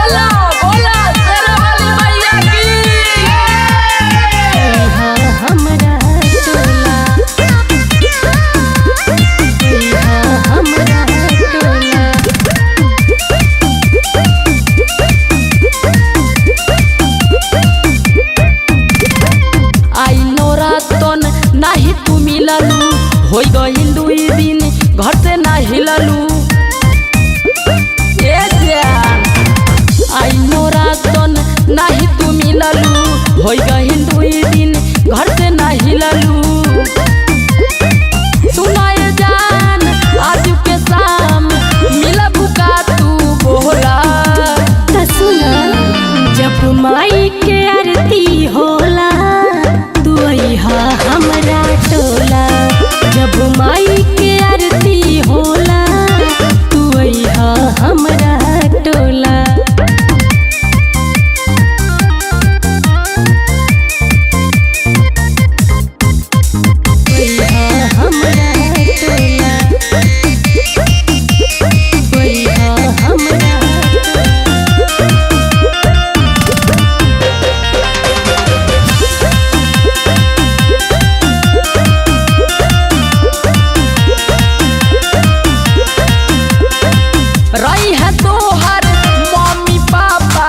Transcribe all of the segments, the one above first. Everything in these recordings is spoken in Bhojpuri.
बोला बोला शेरा वाली मैया की। हमरा टोला हमरा टोला आई नौरातन नाही तू मिललू होई गइल 2 दिन घर से ना हिललू ए जान आई नौरातन नाही तू मिललू होई गइल 2 दिन घर से ना हिललू सुनाए जान आज के शाम मिलबू का तू बोला त सुना जब माई के आरती होला तू अइहा हमरा टोला जब माई के आरती होला तू अइहा हमरा टोला अइहा हमरा टोला अइहा हमरा रही है तोहर मम्मी पापा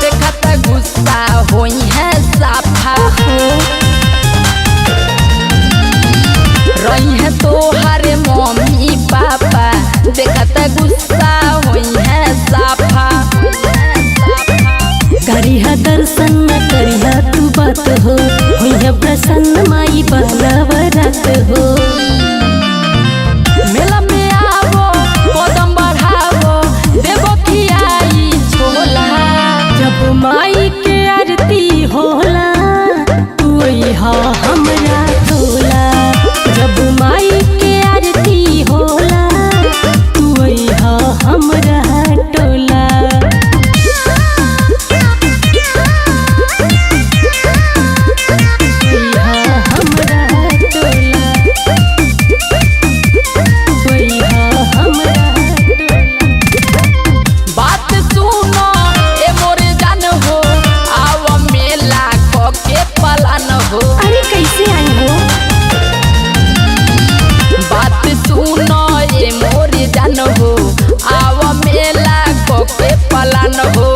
देखत गुस्सा होई है साफा रही है तोहर मम्मी पापा देखत गुस्सा होई है साफा करिहा दर्शन न करिहा तू बात हो होई है प्रसन्न माई बहरावरत हो मेला में आवो कदम बढ़ावो देवो खियाई छोला जब माई के आरती होला तू अइहा हमरा टोला जब माई के आरती होला तू अइहा हमरा टोला अइहा हमरा टोला अइहा हमरा टोला बात सुनो ए मोरे जान हो आव मेला क के पलान हो अरे कैसे आई हो बात सुनो ए मोरे जान हो आव मेला क के पलान हो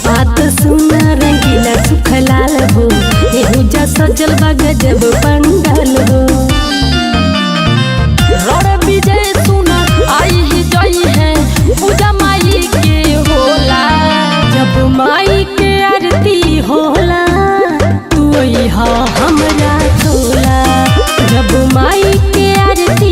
बात सुना रंगीला सुखलाल हो एहू जा सजल बा गजब पंडाल हो रण विजय सुना आई ही जई है पूजा माई के होला जब माई के आरती होला तू अइहा हमरा टोला जब माई के आरती